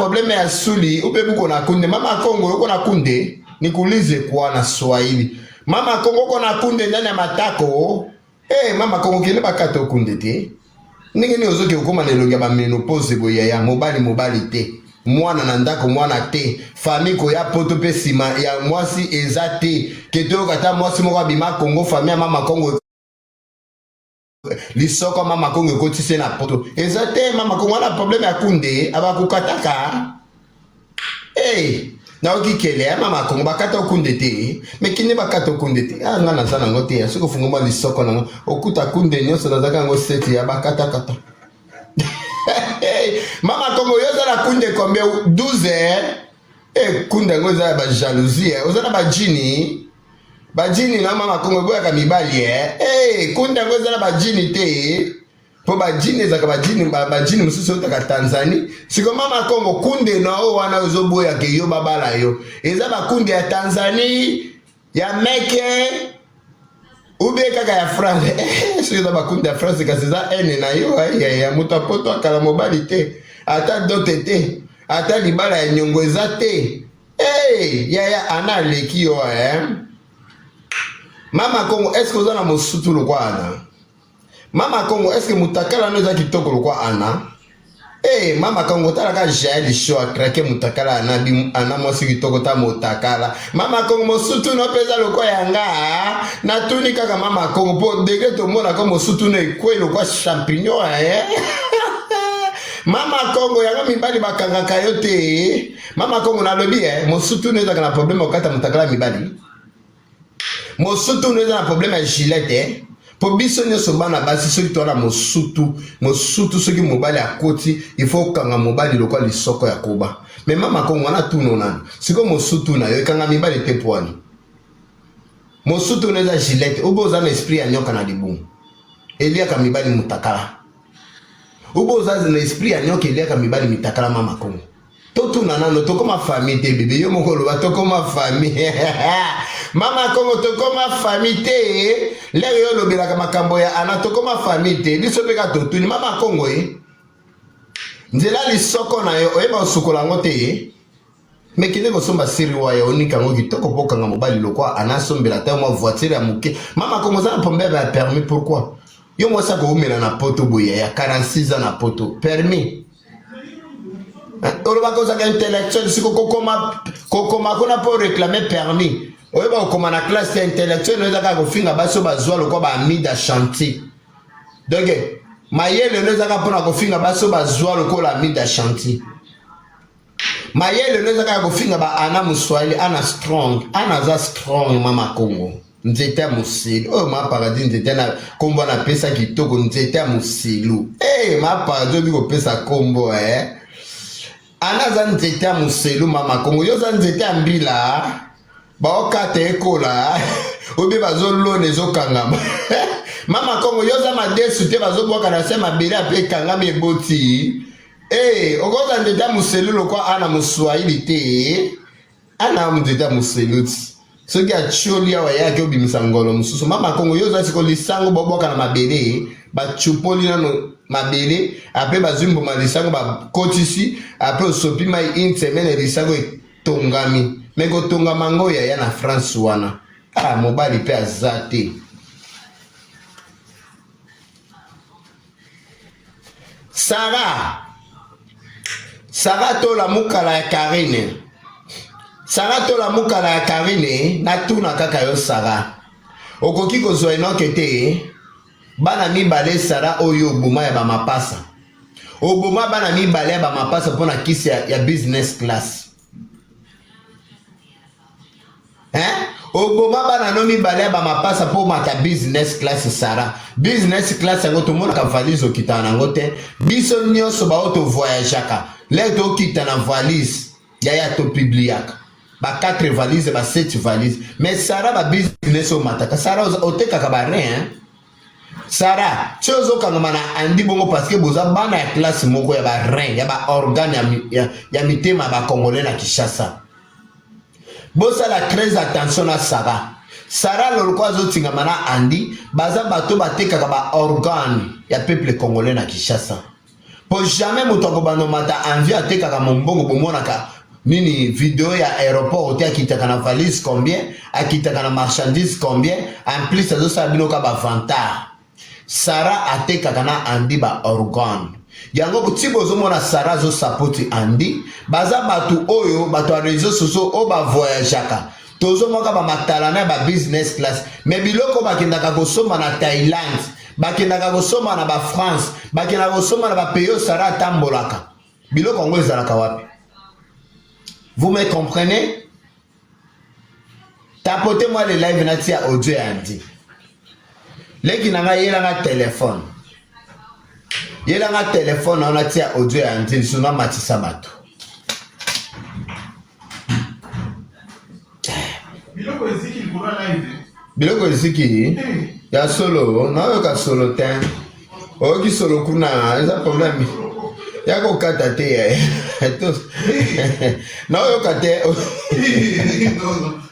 problème ya suli ube buko na kunde mama Kongo uko na kunde nikuulize kwa na Swahili mama Kongo uko na kunde ndani ya matako mama Kongo kile bakata kunde te ningeni ozoke ukoma nelonga ba menopause boya ya mobali te mwana na ndako mwana te famille ko ya poto pe sima ya mwasi eza te keto kata mwasi moko bima Kongo famille mama Kongo lisoko mama Kongo kotise na poto eza te mama Kongo na problème ya kunde abakukataka na okikele ya mama Kongo bakata kunde te mekine bakata kunde te ngana zana ngote ya soko fungoma lisoko na okuta kunde nyonso nazaka ngo seti ya bakata kata mama Kongo yoza na kunde kombe 12 kunde ngoza ya ba jalousie oza na bajini na mama Kongo boya ka mibali kunde ngoza na bajini te po bajini zaka bajini mususu utaka Tanzania siko mama Kongo kunde na o wana ozoboya ke yo babala yo eza ba kunde ya Tanzania ya meke ube kaka ya France siko ba kunde ya France kasi za ene na yo ya mutapoto akala mobali te ata dote te ata libala ya nyongo eza te ya ana leki yo mama Kongo est-ce que oza na mosutu lokwa ana mama Kongo est-ce que mutakala no za kitoko lokwa ana mama Kongo tala ka jaeli show akrake mutakala ana mwasi kitoko ta mutakala mama Kongo mosutu no peza lokwa yanga na tuni kaka mama Kongo po dege to mona ko mosutu no ekwe lokwa champignon mama Kongo yanga mibali bakanga kayote mama Kongo na lobi mosutu no eza kana problème okata mutakala mibali mosutu no eza na problème ya gilette po biso nyonso bana basi soki toala mosutu soki mobali akoti il faut kanga mobali lokwa lisoko ya koba mais mama Kongo wana tuno nani siko mosutu na yo kanga mibali te poani mosutu no eza gilette oboza na esprit ya nyoka na libumu eliaka mibali mutakala oboza na esprit ya nyoka eliaka mibali mitakala mama Kongo totuna nano tokoma famille te bébé yo moko loba tokoma famille mama Kongo tokoma famille te leo yo lobelaka makambo ya ana tokoma famille te biso peka totuni mama Kongo nzela lisoko na yo oyeba osukola ngo te mekine kosomba siri wa ya onika ngo kitoko pokanga mobali lokwa anasombela ta mo voiture ya muke mama Kongo za problème ya permis pourquoi yo mosa ko umela na poto boya ya 46 ans na poto permis oloba ko zaka intellectuel siko kokoma kona pour réclamer permis oyeba okoma na classe intellectuelle no zaka ko finga baso bazwa lokwa ba mida chantier donc mayele no zaka pona ko finga baso bazwa lokwa mida chantier mayele no zaka ko finga ba ana muswahili ana strong mama Kongo nzete musilu ma paradis nzete na kombo na pesa kitoko nzete musilu ma paradis biko pesa kombo anaza nzete muselu mama Kongo yoza nzete mbila baokata ekola obi bazolone ezokangama mama Kongo yoza madesu te bazobwaka na se mabele ape kangama eboti okoza nzete muselu lokwa ana muswahili te ana nzete muselu soki acholi awa yake obimisa ngolo mususu mama Kongo yoza siko lisango bobwaka na mabele bachupoli nano mabele après bazumbo malisango ba kotisi après osopi mai une semaine lisango etongami meko tonga mango ya na France wana mobali pe azate Sarah to la mukala ya Karine na tuna kaka yo Sarah okoki kozwa enoke te bana mibale Sarah oyo obuma ya bamapasa obuma bana mibale ya bamapasa pona kisi ya business class obuma bana no mibale ya bamapasa po mata business class Sarah business class yango to mona ka valise okita nango te biso nyonso ba auto voyageaka le to kita na valise ya to publiaka ba 4 valise ba 7 valise mais Sarah ba business o mataka Sarah otekaka ba rien Sarah chozo kangama na andi bongo parce que boza bana ya classe moko ya ba rein ya ba organe ya mitema ba congolais na Kinshasa bosa la très attention na Sarah lolko zo tingama na andi baza bato batekaka ba organe ya peuple congolais na Kinshasa Pour jamais moto akobano mata envie atekaka mombongo bomonaka nini vidéo ya aéroport ote akitaka na valise combien, akitaka na marchandise combien, en plus azosala bino ka ba vantard. Sarah atekaka na Andi ba organe. Yango kuti bozomona Sarah zo sapoti Andi, baza batu oyo batu a réseaux sociaux o ba voyageaka. Tozomoka ba matalana ba business class, mais biloko bakendaka kosomba na Thaïlande, bakendaka kosomba na ba France, bakendaka kosomba na ba pays Sarah tambolaka. Biloko ngo ezalaka wapi? Vous me comprenez? Tapotez-moi le live natia audio Andi. Leki nanga yelanga téléphone. Yelanga téléphone on atia audio Andi suna matisa bato. Biloko eziki likolo live. Biloko eziki ya solo, na yoka solo ten. Oki solo kuna, eza problème. Yako kata te ya. Na yoka te.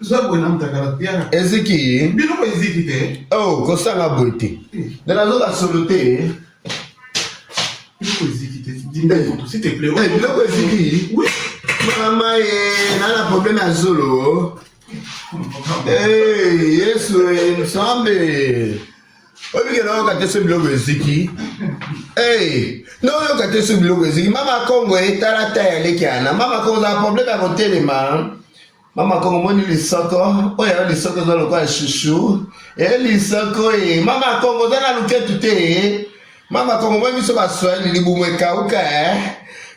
Zabo na mtakala tiana. Eziki. Biloko eziki te. Oh, kosanga boite. Na zoka solo te. Biloko eziki te. Dinda photo s'il te plaît. Biloko eziki. Oui. Mama na problème ya solo. Hey, Yesu ensemble. Obi ke na okate so biloko eziki. Hey, no okate so biloko eziki. Mama Kongo etala ta leki ana. Mama Kongo za problème ya kotelema. Mama Kongo moni lisoko. Oya lisoko zo lokwa chouchou. Lisoko Mama Kongo za na luketu te. Mama Kongo moni so ba swali libumwe kauka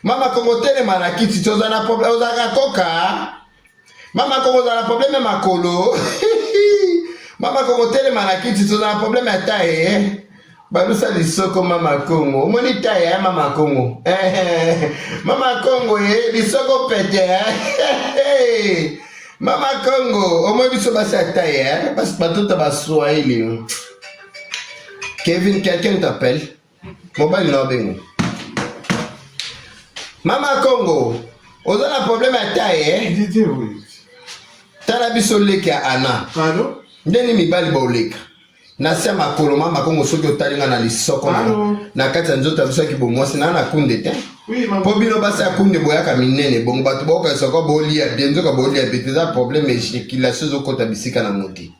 Mama Kongo telema na kiti toza na problème ozaka koka. Mama Kongo za na problème makolo. Mama Kongo telema na kiti toza na problème ataye. Balusa lisoko Mama Kongo. Omoni taye Mama Kongo. Mama Kongo lisoko pete. Mama Kongo, omoni biso basa taye parce que batuta baswa ili. Kevin, quelqu'un t'appelle? Mobile na bengo. Mama Kongo, oza na problème ataye. Didi oui. Tala biso leki ya Ana. Pardon? Ndeni mibali ba oleka. Na sia makolo Mama Kongo soki otalinga na lisoko na kati ya nzoto biso ki bomwasi na kunde te. Oui, maman. Po bino basa ya kunde boyaka minene bongo batu boka soko bolia bien nzoka bolia beteza problème éjaculation zo kota bisika na moti.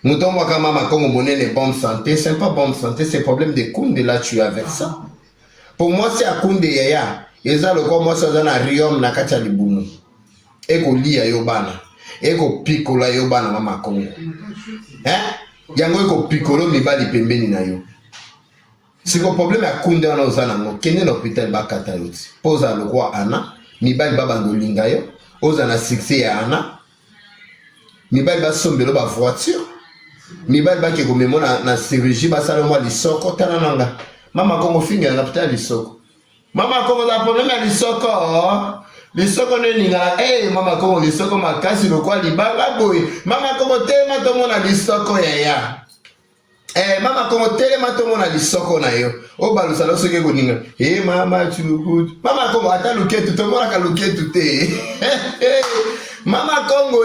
Mouton mwaka Mama Kongo monene bonne santé, c'est pas bonne santé, c'est problème de kunde là tu as avec ça. Pour moi c'est à kunde yaya. Eza loko moi ça na riom na kati ya libumu. Eko lia yo bana. Eko pikola yo bana Mama Kongo. Yango eko pikolo mibali pembeni na yo. Siko problème ya kunde wana ozana ngo kende na hôpital bakata yoti. Poza lokwa Ana, mibali baba ngolinga yo, oza na succès ya Ana. Mibali ba sombelo ba voiture. Mibali ba ke komemo na chirurgie ba sala moi lisoko tana nanga. Mama Kongo finga na hôpital lisoko. Mama Kongo za problème ya lisoko. Lisoko neninga Mama Kongo lisoko makasi lokwa libanga boy. Mama Kongo tema tomona lisoko yaya. Mama Kongo telema tomona lisoko na yo. O balusa lo soke koninga. Mama chulukutu. Mama Kongo ata luketu tomona ka luketu te. Mama Kongo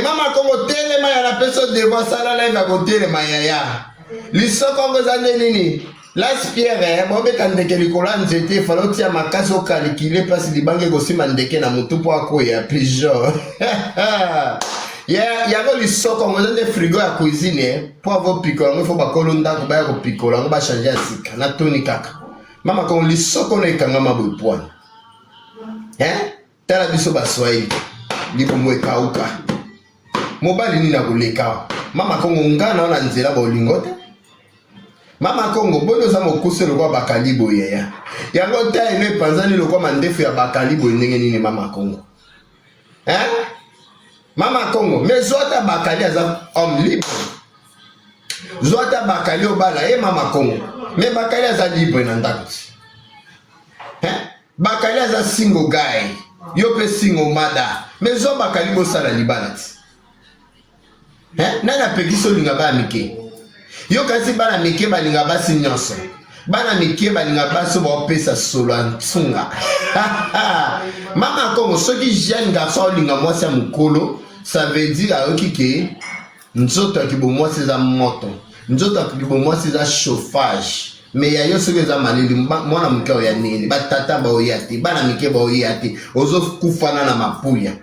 Mama Kongo telema ya na peso debo sala live ya kotelema yaya. Lisoko ngo za nini? Las Pierre, bobe kandeke likola nzete faloti ya makasi o calculer place libange gosima ndeke na mutu po akoya pigeon. Yago lisoko ngo nde frigo ya cuisine po avo pikola ngo fo bakolo ndako ba ko pikola ngo ba changer sika na toni kaka. Mama Kongo lisoko no ekanga maboy poani. Tala biso ba Swahili. Libo mweka uka. Mobali ni na koleka. Mama Kongo ngana na nzela ba olingote. Mama Kongo bono za mokuse lokwa bakalibo yeya. Yango ta ene panzani lokwa mandefu ya bakalibo ndenge nini Mama Kongo. Mama Kongo, mais zota bakali aza homme libre. Zota bakali obala Mama Kongo. Mais bakali aza libre na ndako. Bakali aza single guy. Yo pe single mother. Mais zo bakali bo sala libala ti. Nana pekiso linga ba mike. Yo kasi bana mike balinga basi nyonso. Bana mike balinga basi ba pesa solo antsunga. Mama Kongo soki jeune garçon linga mwasi ya mukolo, ça veut dire ayoki ke nzoto ki bo mwasi za moto. Nzoto ki bo mwasi za chauffage. mais ya yo soki eza malili mwana moke oya nini batata baoya te bana mike baoya te ozokufana na mapuya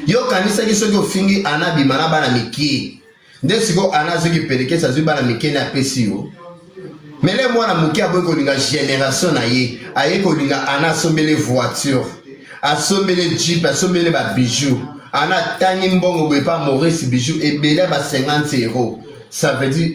yo kanisaki soki ofingi ana bima na bana mike nde siko ana soki pelekesi azwi bana mike na apesi yo mele mwana moke aboyi kolinga génération na ye aye kolinga ana asombele voiture asombele jeep asombele babijou ana tangi mbongo boye pa Maurice bijou ebele ba 50 €. Ça veut dire